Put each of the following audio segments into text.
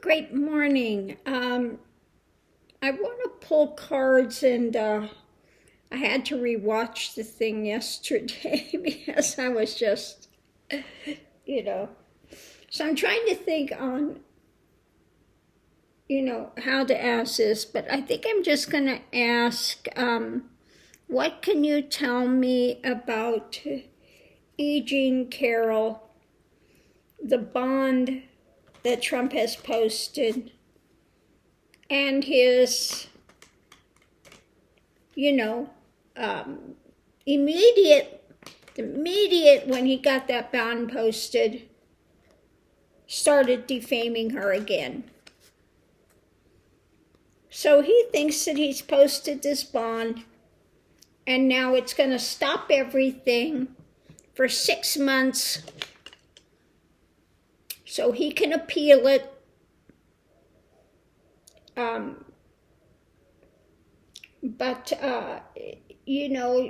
Great morning. I want to pull cards, and I had to rewatch the thing yesterday because I was just, you know. So I'm trying to think on, how to ask this, but I think I'm just going to ask, what can you tell me about E. Jean Carroll, the bond that Trump has posted, and his, immediate when he got that bond posted, started defaming her again. So he thinks that he's posted this bond, and now it's going to stop everything for 6 months so he can appeal it. But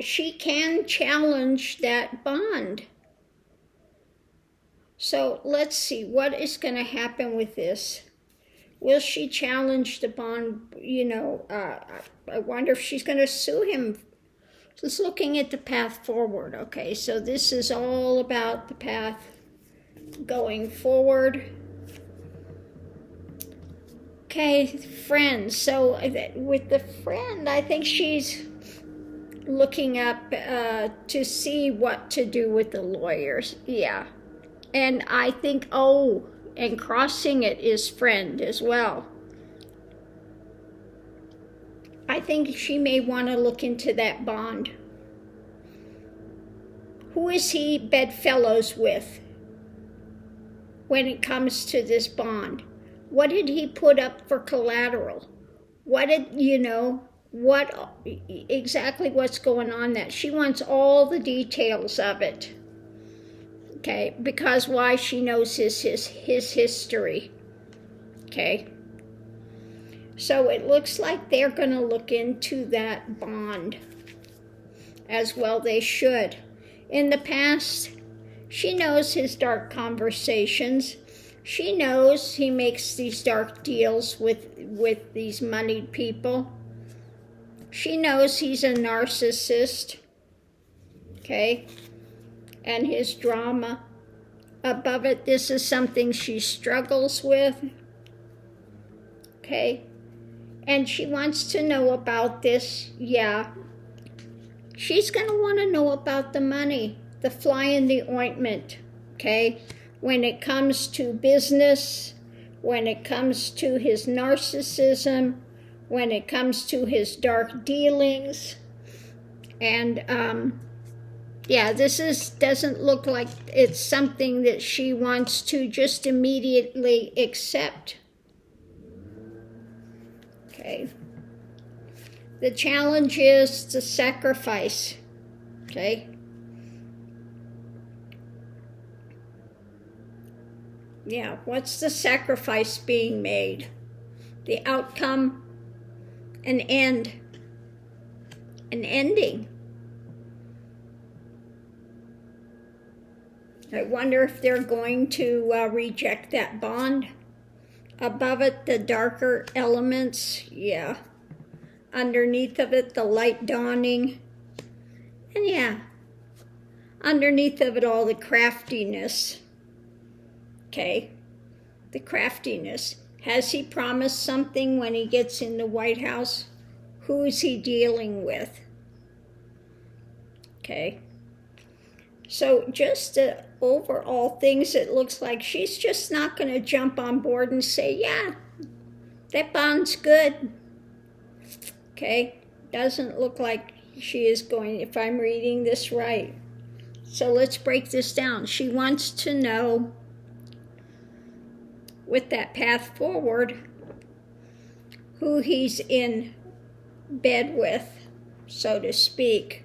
she can challenge that bond. So let's see what is going to happen with this. Will she challenge the bond? I wonder if she's going to sue him. Just looking at the path forward. Okay, so this is all about the path going forward. Okay, friends. So with the friend, I think she's looking up to see what to do with the lawyers. Yeah. And I think, and crossing it is friend as well. I think she may want to look into that bond. Who is he bedfellows with when it comes to this bond? What did he put up for collateral? Exactly what's going on there? She wants all the details of it. Okay, because why? She knows his history. Okay. So it looks like they're going to look into that bond as well. They should. In the past, she knows his dark conversations. She knows he makes these dark deals with these moneyed people. She knows he's a narcissist. Okay? And his drama. Above it, this is something she struggles with. Okay? And she wants to know about this. Yeah. She's going to want to know about the money, the fly in the ointment. Okay? When it comes to business, when it comes to his narcissism, when it comes to his dark dealings. And this doesn't look like it's something that she wants to just immediately accept. Okay. The challenge is to sacrifice. Okay. Yeah, what's the sacrifice being made? The outcome, an end, an ending. I wonder if they're going to reject that bond. Above it, the darker elements, yeah. Underneath of it, the light dawning. And yeah, underneath of it all, the craftiness. Okay, the craftiness. Has he promised something when he gets in the White House? Who is he dealing with? Okay. So just the overall things, it looks like she's just not going to jump on board and say, yeah, that bond's good. Okay. Doesn't look like she is going, if I'm reading this right. So let's break this down. She wants to know, with that path forward, who he's in bed with, so to speak.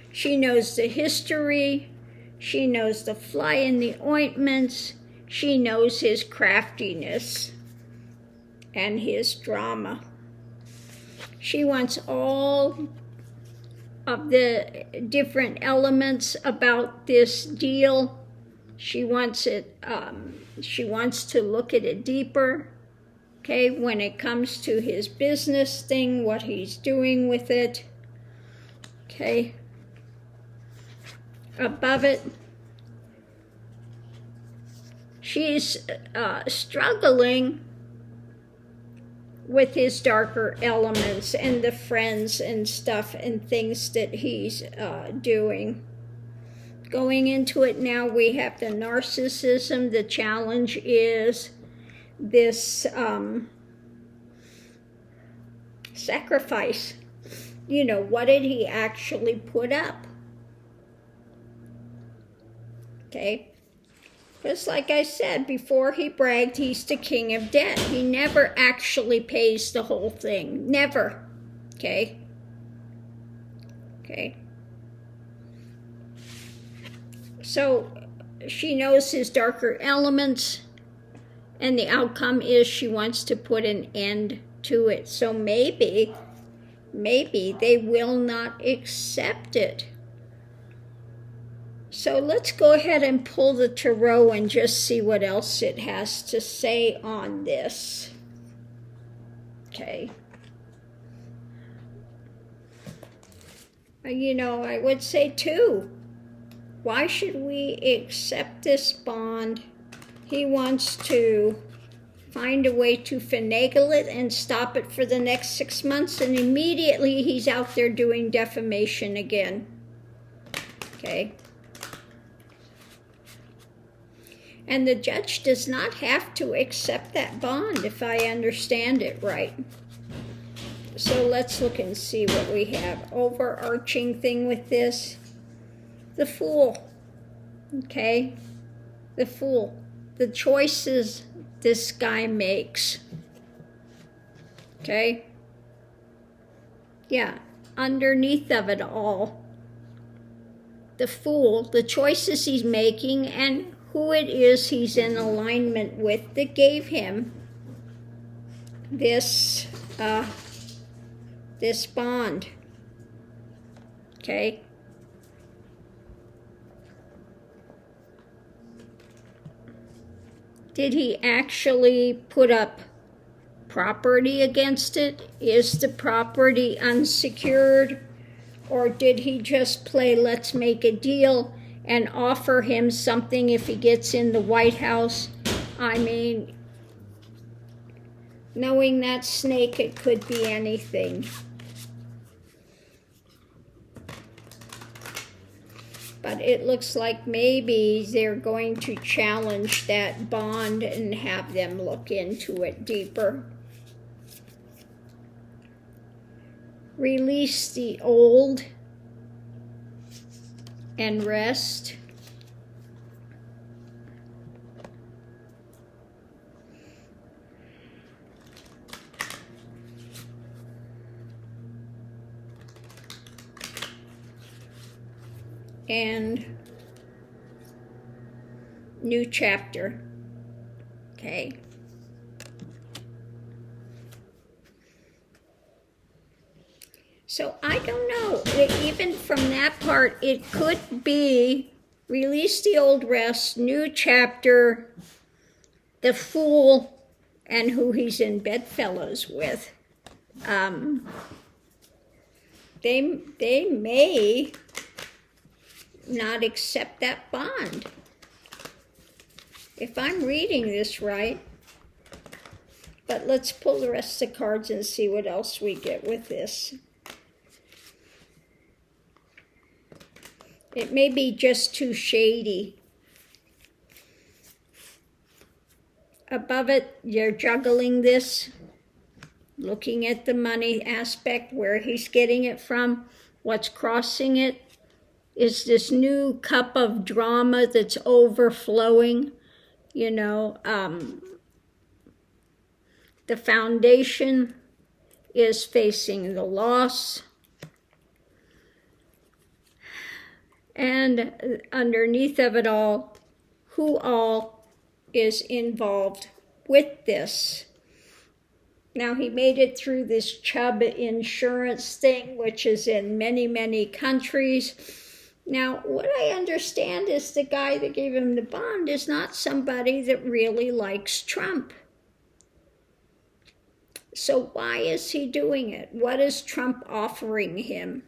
She knows the history. She knows the fly in the ointments. She knows his craftiness and his drama. She wants all of the different elements about this deal. She wants it. She wants to look at it deeper. Okay, when it comes to his business thing, what he's doing with it. Okay. Above it, she's struggling with his darker elements and the friends and stuff and things that he's doing. Going into it now, we have the narcissism. The challenge is this sacrifice. You know, what did he actually put up? Okay. Just like I said, before he bragged, he's the king of debt. He never actually pays the whole thing. Never. Okay? Okay. So she knows his darker elements, and the outcome is she wants to put an end to it. So maybe they will not accept it. So let's go ahead and pull the tarot and just see what else it has to say on this. Okay. You know, I would say too, why should we accept this bond? He wants to find a way to finagle it and stop it for the next 6 months, and immediately he's out there doing defamation again. Okay. And the judge does not have to accept that bond, if I understand it right. So let's look and see what we have. Overarching thing with this. The Fool. Okay? The Fool. The choices this guy makes. Okay? Yeah. Underneath of it all. The Fool. The choices he's making and who it is he's in alignment with that gave him this this bond. Okay? Did he actually put up property against it? Is the property unsecured? Or did he just play let's make a deal and offer him something if he gets in the White House? I mean, knowing that snake, it could be anything. But it looks like maybe they're going to challenge that bond and have them look into it deeper. Release the old and rest. And new chapter. Okay. So I don't know, even from that part, it could be release the old, rest, new chapter, the Fool, and who he's in bedfellows with. They may not accept that bond. If I'm reading this right. But let's pull the rest of the cards and see what else we get with this. It may be just too shady. Above it, you're juggling this, looking at the money aspect, where he's getting it from, what's crossing it. Is this new cup of drama that's overflowing, you know. The Foundation is facing the loss. And underneath of it all, who all is involved with this? Now, he made it through this Chubb insurance thing, which is in many, many countries. Now, what I understand is the guy that gave him the bond is not somebody that really likes Trump. So why is he doing it? What is Trump offering him?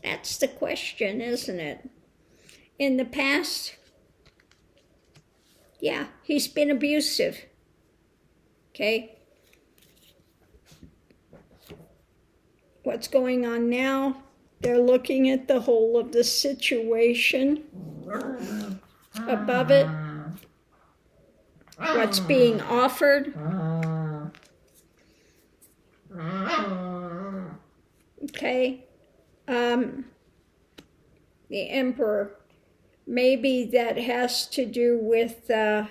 That's the question, isn't it? In the past, yeah, he's been abusive. Okay? What's going on now? They're looking at the whole of the situation. Above it, what's being offered. Okay? The emperor. Maybe that has to do with, I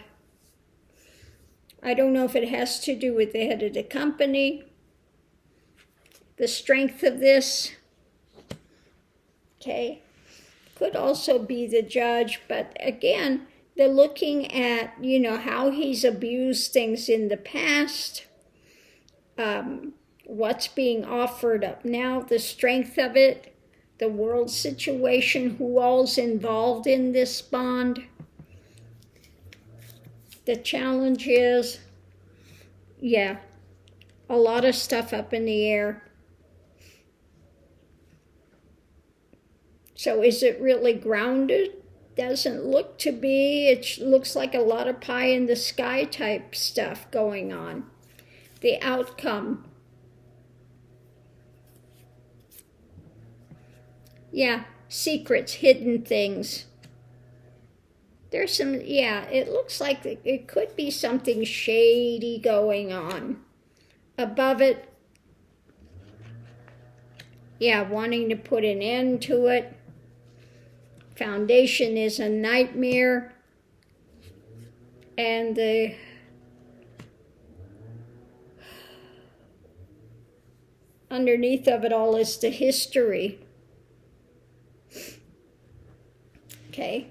don't know if it has to do with the head of the company, the strength of this. Okay? Could also be the judge, but again, they're looking at, how he's abused things in the past, what's being offered up now, the strength of it, the world situation, who all's involved in this bond. The challenge is, yeah, a lot of stuff up in the air. So is it really grounded? Doesn't look to be. It looks like a lot of pie in the sky type stuff going on. The outcome. Yeah, secrets, hidden things. There's some, it looks like it could be something shady going on. Above it, wanting to put an end to it. Foundation is a nightmare. And the underneath of it all is the history. Okay.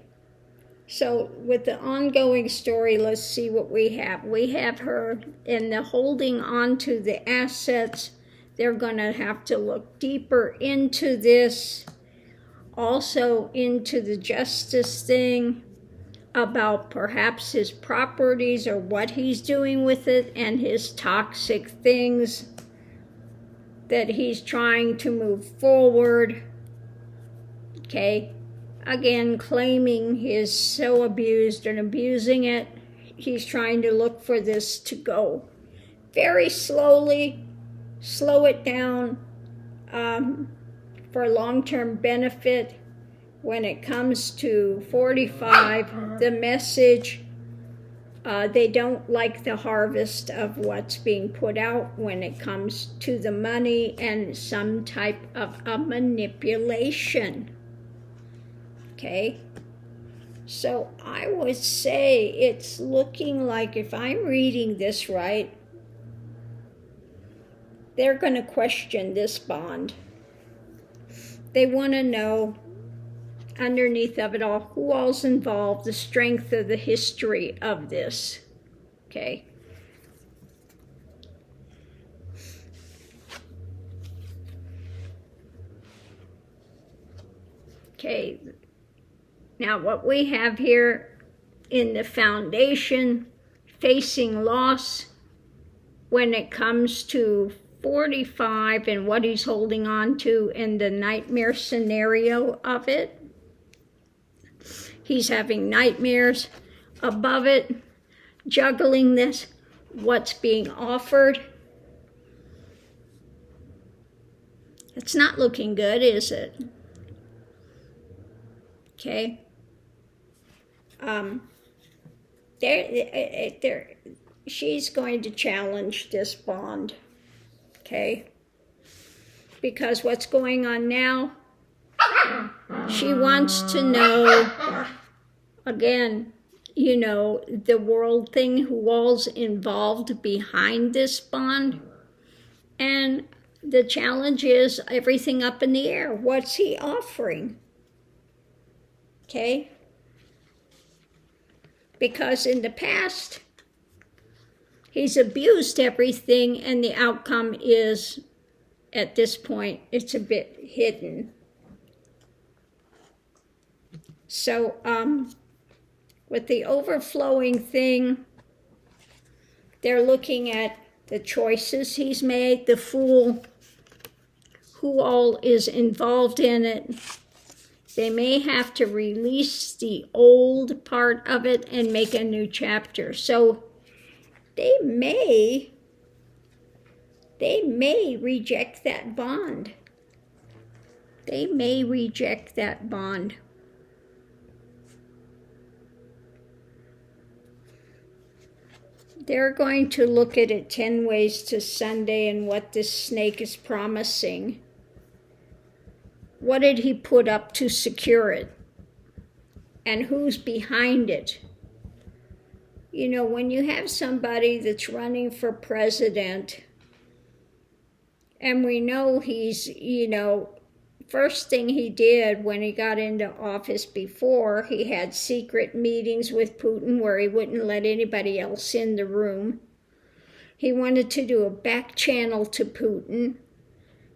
So with the ongoing story, let's see what we have. We have her in the holding on to the assets. They're going to have to look deeper into this, also into the justice thing, about perhaps his properties or what he's doing with it, and his toxic things that he's trying to move forward. Okay. Again, claiming he is so abused and abusing it. He's trying to look for this to go very slowly, slow it down for long-term benefit. When it comes to 45, the message, they don't like the harvest of what's being put out when it comes to the money and some type of a manipulation. Okay, so I would say it's looking like, if I'm reading this right, they're going to question this bond. They want to know, underneath of it all, who all's involved, the strength of the history of this. Okay. Okay. Now, what we have here in the foundation, facing loss when it comes to 45 and what he's holding on to in the nightmare scenario of it. He's having nightmares. Above it, juggling this, what's being offered. It's not looking good, is it? Okay. She's going to challenge this bond, okay? Because what's going on now, she wants to know, again, the world thing, who all's involved behind this bond. And the challenge is everything up in the air. What's he offering? Okay? Because in the past, he's abused everything, and the outcome is, at this point, it's a bit hidden. So, with the overflowing thing, they're looking at the choices he's made, the fool, who all is involved in it. They may have to release the old part of it and make a new chapter. So they may reject that bond. They may reject that bond. They're going to look at it 10 ways to Sunday and what this snake is promising. What did he put up to secure it? And who's behind it? You know, when you have somebody that's running for president, and we know he's, you know, first thing he did when he got into office before, he had secret meetings with Putin where he wouldn't let anybody else in the room. He wanted to do a back channel to Putin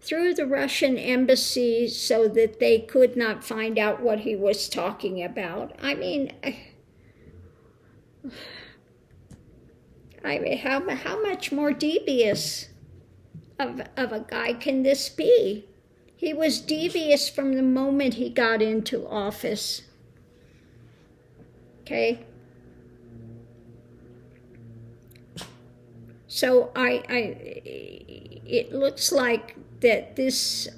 through the Russian embassy so that they could not find out what he was talking about. I mean, how much more devious of a guy can this be? He was devious from the moment he got into office. Okay? So it looks like that this,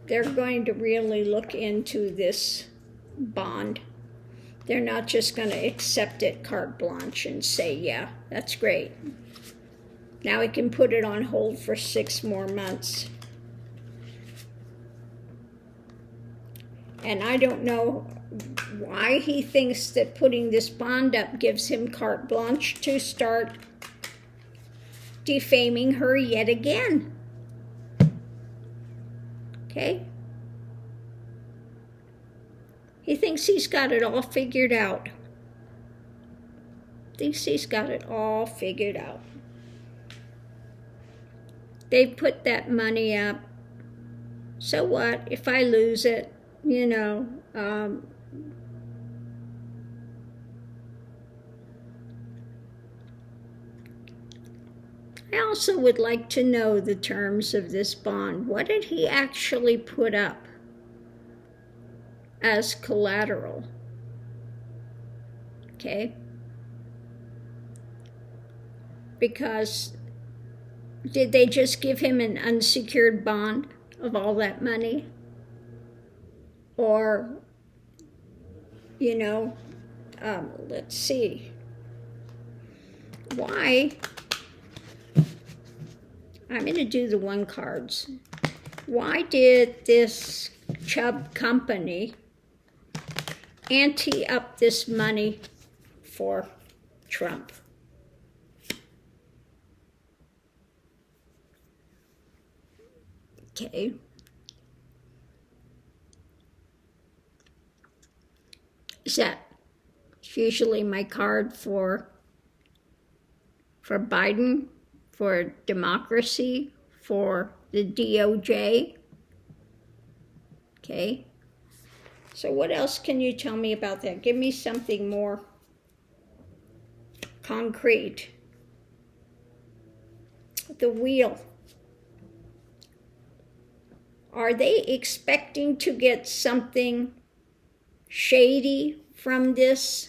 they're going to really look into this bond. They're not just going to accept it carte blanche and say, yeah, that's great. Now he can put it on hold for 6 more months. And I don't know why he thinks that putting this bond up gives him carte blanche to start defaming her yet again. Okay? He thinks he's got it all figured out. Thinks he's got it all figured out. They put that money up. So what if I lose it? You know, I also would like to know the terms of this bond. What did he actually put up as collateral? Okay? Because did they just give him an unsecured bond of all that money? Or, you know, let's see. Why? I'm going to do the 1 cards. Why did this Chubb company ante up this money for Trump? Okay. Is that usually my card for Biden, for democracy, for the DOJ? Okay. So what else can you tell me about that? Give me something more concrete. The wheel. Are they expecting to get something shady from this?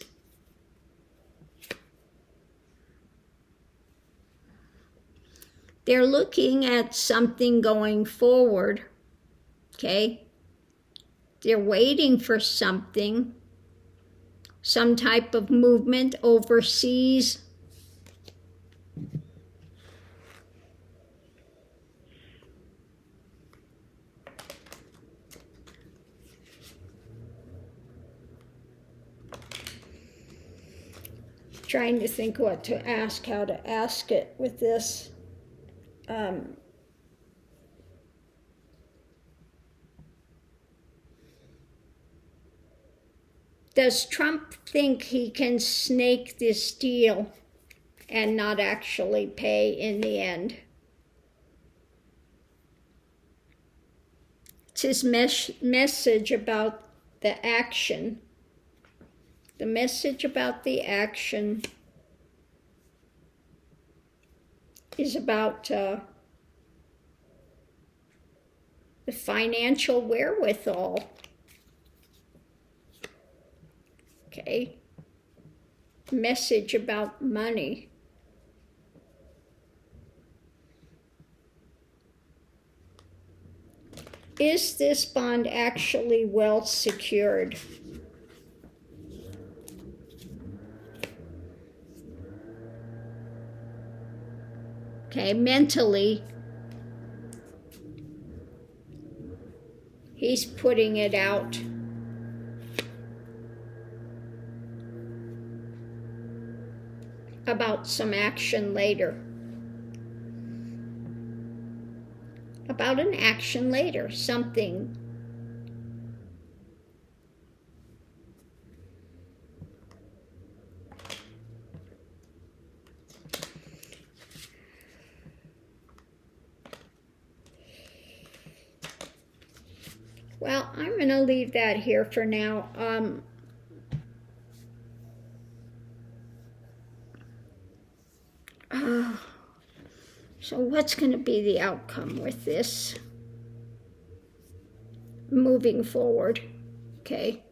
They're looking at something going forward, okay? They're waiting for something, some type of movement overseas. Trying to think what to ask, how to ask it with this. Does Trump think he can snake this deal and not actually pay in the end? It's his message about the action. The message about the action. is about the financial wherewithal. Okay. Message about money. Is this bond actually well secured? Okay, mentally, he's putting it out. About some action later. About an action later, something. Well, I'm going to leave that here for now. So what's going to be the outcome with this? Moving forward, okay?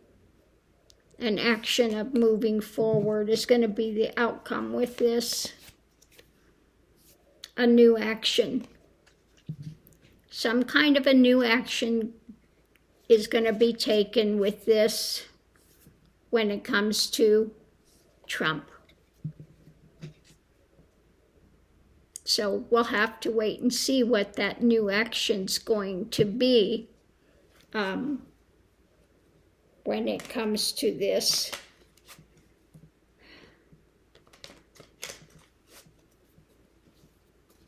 An action of moving forward is going to be the outcome with this. A new action. Some kind of a new action is going to be taken with this when it comes to Trump. So we'll have to wait and see what that new action's going to be when it comes to this.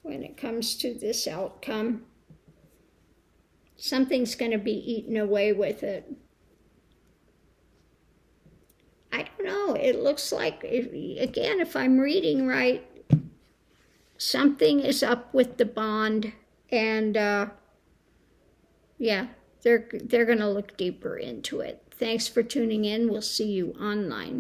When it comes to this outcome, something's going to be eaten away with it. I don't know. It looks like, if I'm reading right, something is up with the bond, and yeah, they're going to look deeper into it. Thanks for tuning in. We'll see you online.